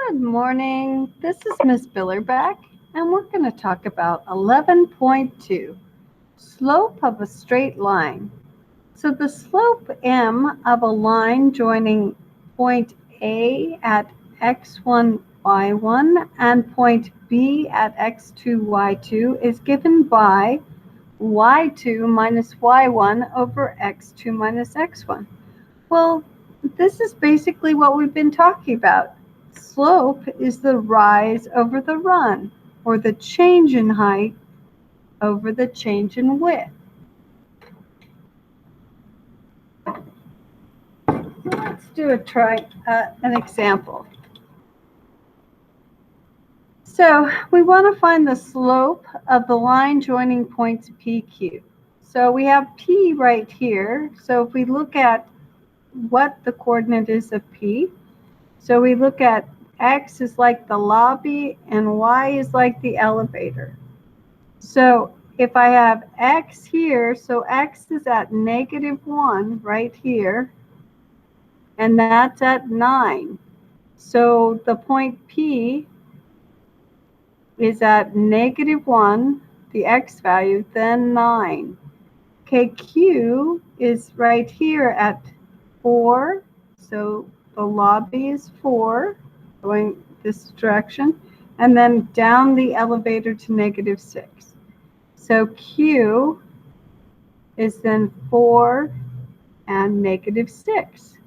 Good morning. This is Ms. Billerback, and we're going to talk about 11.2, slope of a straight line. So the slope m of a line joining point A at x1, y1 and point B at x2, y2 is given by y2 minus y1 over x2 minus x1. Well, this is basically what we've been talking about. Slope is the rise over the run, or the change in height over the change in width. Let's do an example. So we want to find the slope of the line joining points PQ. So we have P right here. So if we look at what the coordinate is of P, so we look at X is like the lobby and Y is like the elevator. So if I have X here, so X is at -1 right here, and that's at 9. So the point P is at -1, the X value, then 9. Okay, Q is right here at 4, so the lobby is 4, going this direction, and then down the elevator to -6. So Q is then 4 and -6.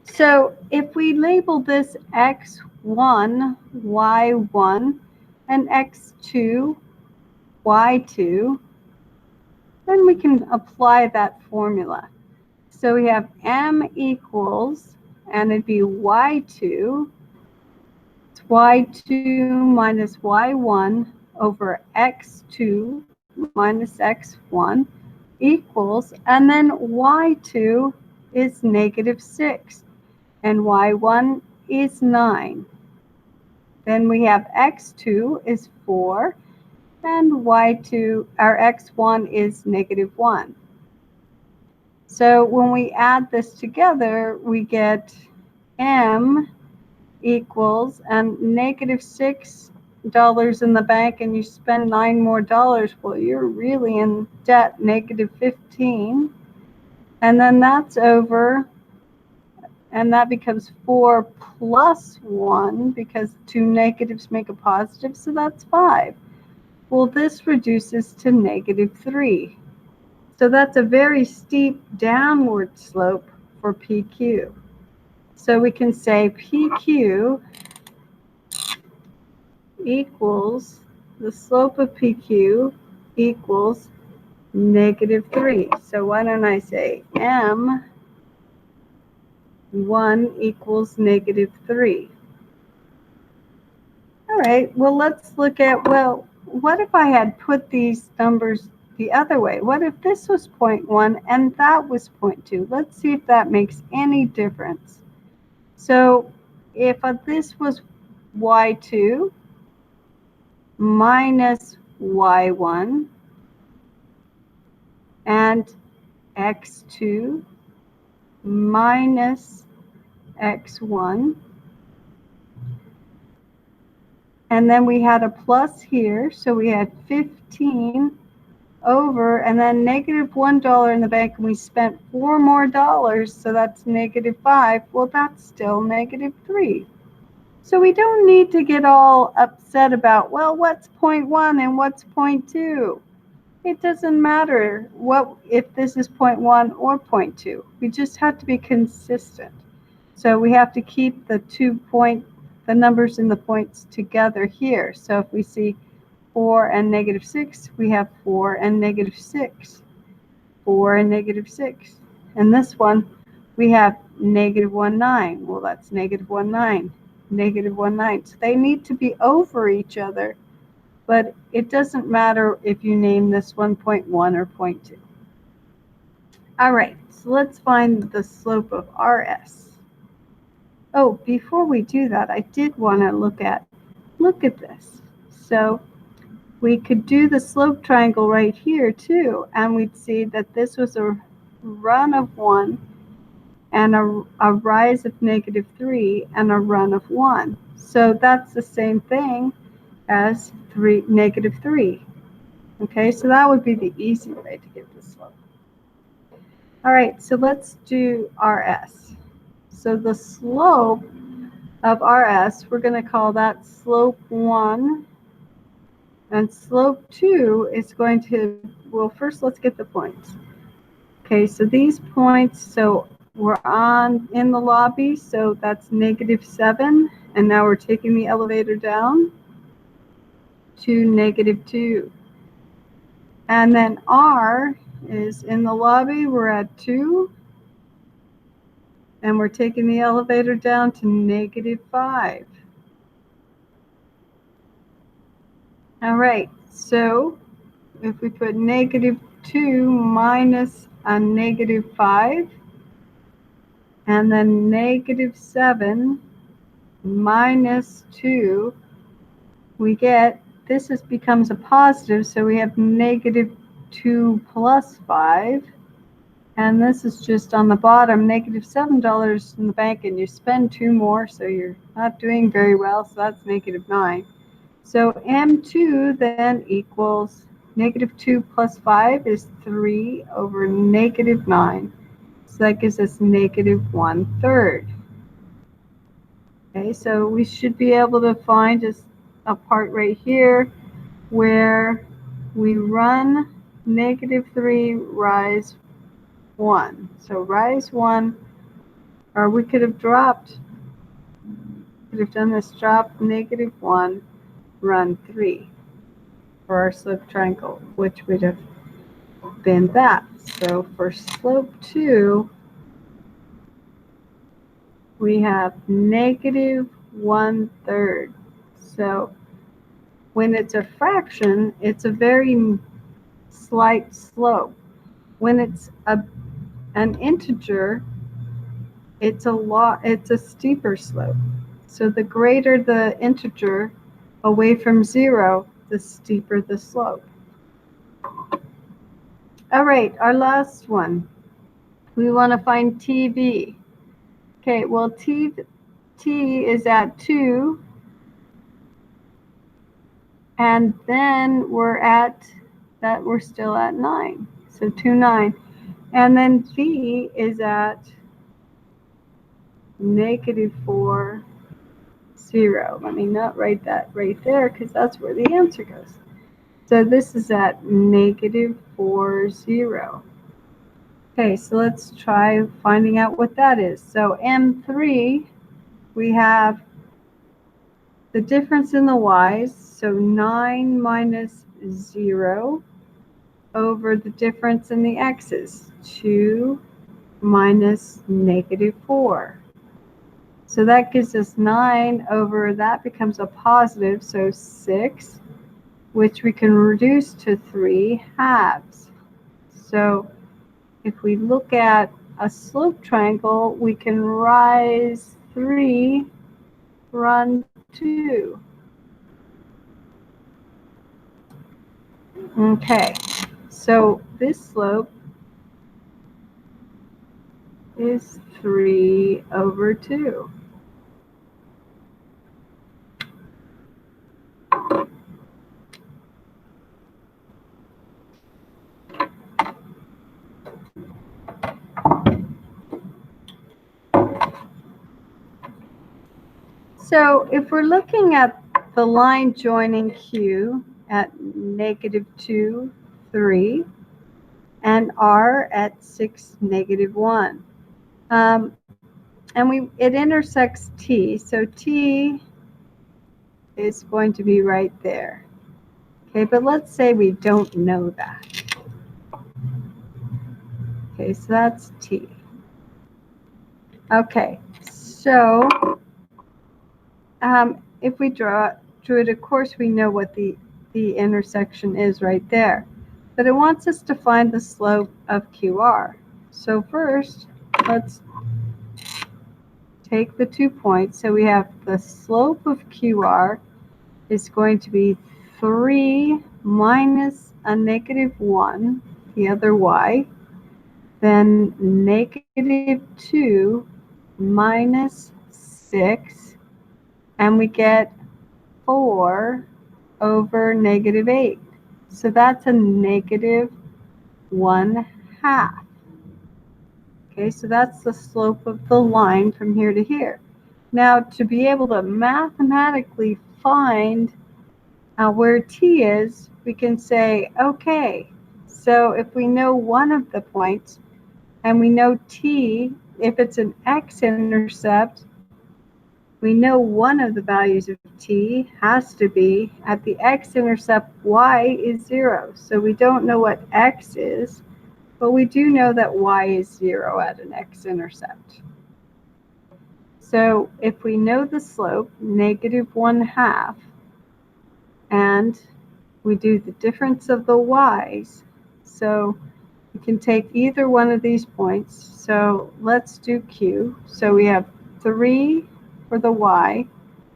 So if we label this x1, y1, and x2, y2, then we can apply that formula. So we have m equals, and it'd be y2, it's y2 minus y1 over x2 minus x1 equals, and then y2 is -6, and y1 is 9. Then we have x2 is 4, and y2, our x1 is -1. So when we add this together, we get m equals, and $6 in the bank, and you spend $9 more, well, you're really in debt, -15. And then that's over, and that becomes 4 plus 1, because 2 negatives make a positive, so that's 5. Well, this reduces to -3. So that's a very steep downward slope for PQ. So we can say PQ equals, the slope of PQ equals -3. So why don't I say M1 equals -3. All right, well, let's look at, well, what if I had put these numbers the other way? What if this was 0.1 and that was 0.2? Let's see if that makes any difference. So if this was y2 minus y1 and x2 minus x1, and then we had a plus here, so we had 15 over, and then -$1 in the bank, and we spent $4 more, so that's -5. Well, that's still -3. So we don't need to get all upset about, well, what's 0.1 and what's 0.2? It doesn't matter what if this is 0.1 or 0.2. We just have to be consistent. So we have to keep the the numbers in the points together here. So if we see 4 and -6, we have 4 and -6, 4 and -6. And this one, we have -19. Well, that's -19, -19. So they need to be over each other, but it doesn't matter if you name this one 0.1 or 0.2. All right, so let's find the slope of RS. Oh, before we do that, I did want to look at this. So we could do the slope triangle right here too, and we'd see that this was a run of 1, and a rise of -3 and a run of 1. So that's the same thing as -3. Okay, so that would be the easy way to get the slope. All right, so let's do RS. So the slope of RS, we're going to call that slope 1. And slope 2 is going to, well, first let's get the points. Okay, so these points, so we're in the lobby, so that's -7. And now we're taking the elevator down to -2. And then R is in the lobby, we're at 2. And we're taking the elevator down to -5. All right, so if we put -2 minus a -5, and then -7 minus 2, we get, this becomes a positive, so we have -2 plus 5. And this is just on the bottom, -$7 in the bank, and you spend 2 more, so you're not doing very well, so that's -9. So M2 then equals -2 plus 5 is 3 over -9. So that gives us -1/3. Okay, so we should be able to find just a part right here where we run -3, rise 1. So rise 1, or we could have dropped, could have done this, drop -1, run 3 for our slope triangle, which would have been that. So for slope 2, we have -1/3. So when it's a fraction, it's a very slight slope. When it's an integer, it's a steeper slope. So the greater the integer away from 0, the steeper the slope. All right, our last one. We want to find TV. Okay, well, T is at 2, and then we're still at 9. So 2, 9. And then V is at -4, 0. Let me not write that right there because that's where the answer goes. So this is at -4, 0. Okay, so let's try finding out what that is. So M3, we have the difference in the y's, so 9 minus 0 over the difference in the x's, 2 minus -4. So that gives us 9 over, that becomes a positive, so 6, which we can reduce to 3/2. So if we look at a slope triangle, we can rise 3, run 2. Okay, so this slope is 3 over 2. So if we're looking at the line joining Q at -2, 3, and R at 6, -1, and it intersects T, so T is going to be right there. Okay, but let's say we don't know that. Okay, so that's T. Okay, so if we drew it, of course we know what the intersection is right there. But it wants us to find the slope of QR. So first, let's take the 2 points. So we have the slope of QR is going to be 3 minus a -1, the other y, then negative 2 minus 6, and we get 4 over negative 8. So that's a negative 1/2. Okay, so that's the slope of the line from here to here. Now, to be able to mathematically find where t is, we can say, okay, so if we know one of the points, and we know t, if it's an x-intercept, we know one of the values of t has to be at the x-intercept, y is 0. So we don't know what x is, but we do know that y is 0 at an x-intercept. So if we know the slope, negative 1/2, and we do the difference of the y's, so we can take either one of these points. So let's do q. So we have 3 for the y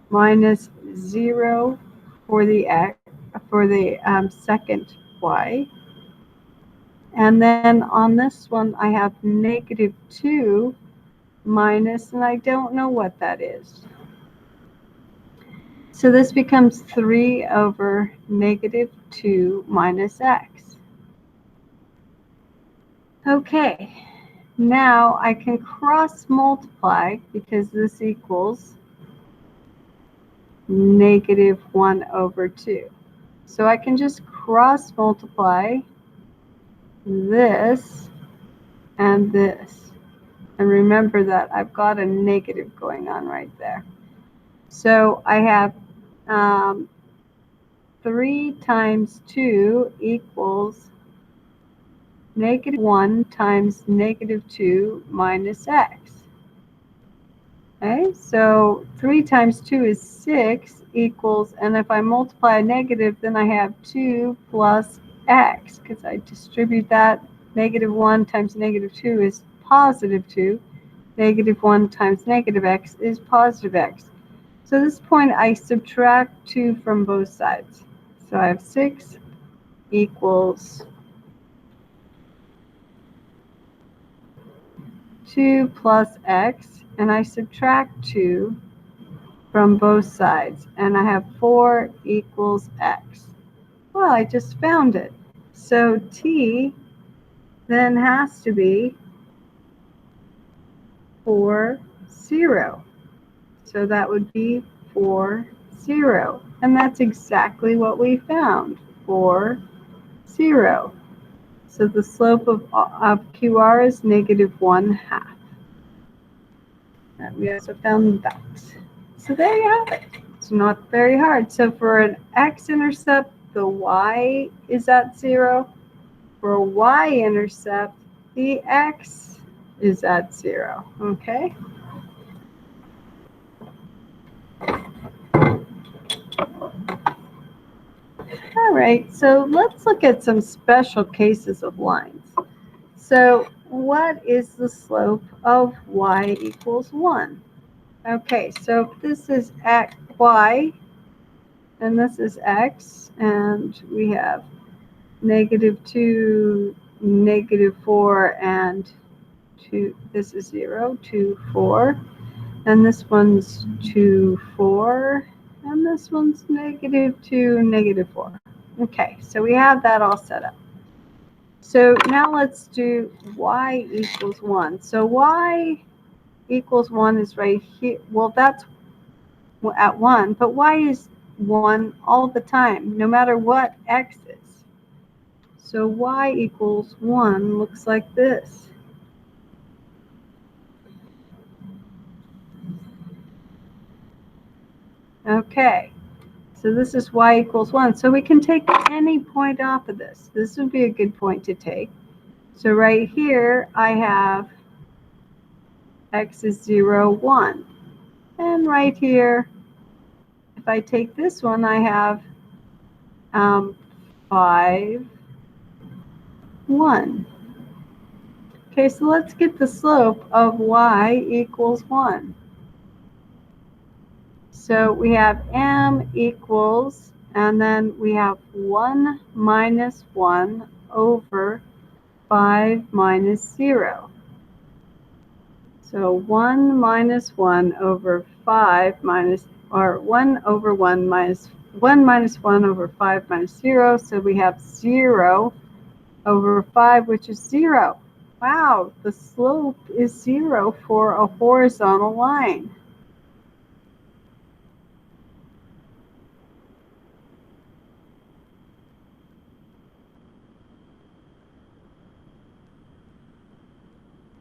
minus 0 for the x, for the second y. And then on this one, I have negative 2 minus, and I don't know what that is. So this becomes 3 over negative 2 minus x. Okay, now I can cross multiply because this equals negative 1 over 2. So I can just cross multiply this and this. And remember that I've got a negative going on right there. So I have 3 times 2 equals negative 1 times negative 2 minus x. Okay, so 3 times 2 is 6 equals, and if I multiply a negative, then I have 2 plus x, because I distribute that. Negative 1 times negative 2 is positive 2. Negative 1 times negative x is positive x. So at this point, I subtract 2 from both sides. So I have 6 equals 2 plus x, and I subtract 2 from both sides, and I have 4 equals x. Well, I just found it. So t then has to be 4, 0. So that would be 4, 0. And that's exactly what we found, 4, 0. So the slope of QR is negative 1/2. And we also found that. So there you have it. It's not very hard. So for an x-intercept, the y is at 0. For a y-intercept, the x is at 0. Okay? All right, so let's look at some special cases of lines. So what is the slope of y equals 1? Okay, so this is at y, and this is x, and we have negative 2, negative 4, and 2. This is 0, 2, 4. And this one's 2, 4. And this one's negative 2, negative 4. Okay, so we have that all set up. So now let's do y equals 1. So y equals 1 is right here. Well, that's at 1, but y is 1 all the time, no matter what x is. So y equals 1 looks like this. Okay, so this is y equals 1. So we can take any point off of this. This would be a good point to take. So right here, I have x is 0, 1. And right here, if I take this one, I have 5, 1. Okay, so let's get the slope of y equals 1. So we have m equals, and then we have 1 minus 1 over 5 minus 0. So 1 minus 1 over 5 minus, or 1 over 1 minus 1 minus 1 over 5 minus 0. So we have 0 over 5, which is 0. Wow, the slope is 0 for a horizontal line.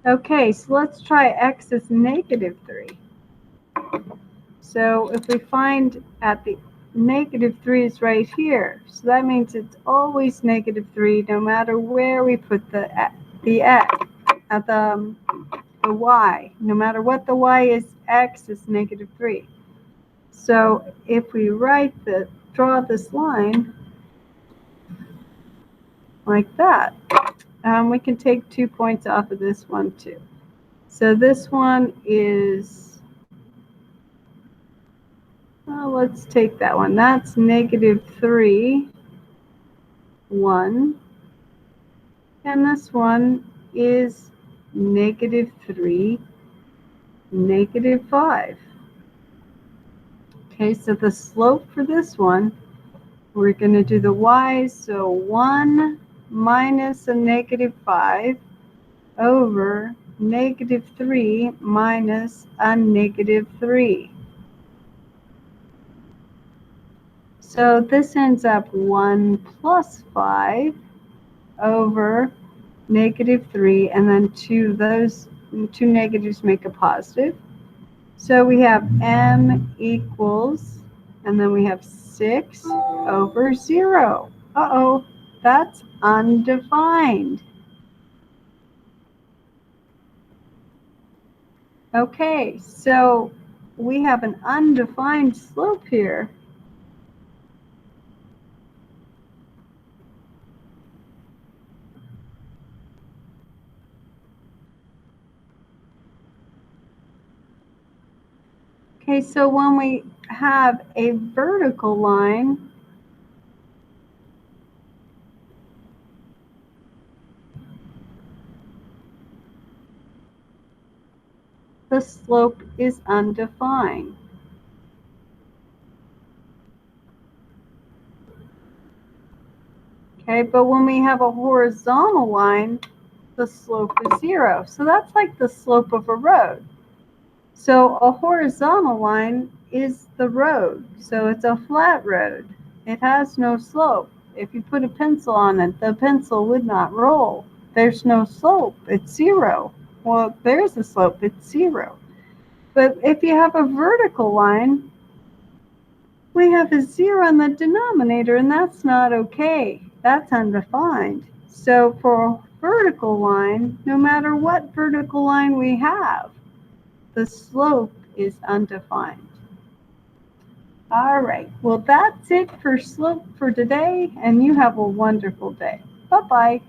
Okay, so let's try x is negative 3. So if we find at the negative 3 is right here, so that means it's always negative 3 no matter where we put the x at the y. No matter what the y is, x is negative 3. So if we draw this line like that, we can take 2 points off of this one too. So this one is, well, let's take that one. That's negative 3, 1. And this one is negative 3, negative 5. Okay, so the slope for this one, we're going to do the y's. So 1 minus a negative 5 over negative 3 minus a negative 3. So this ends up 1 plus 5 over negative 3, and then those two negatives make a positive. So we have m equals, and then we have 6 over 0. Uh-oh, that's undefined. Okay, so we have an undefined slope here. Okay, so when we have a vertical line, the slope is undefined. Okay, but when we have a horizontal line, the slope is 0. So that's like the slope of a road. So a horizontal line is the road. So it's a flat road. It has no slope. If you put a pencil on it, the pencil would not roll. There's no slope. It's 0. Well, there's a slope. It's 0. But if you have a vertical line, we have a 0 in the denominator, and that's not okay. That's undefined. So for a vertical line, no matter what vertical line we have, the slope is undefined. All right, well, that's it for slope for today, and you have a wonderful day. Bye-bye.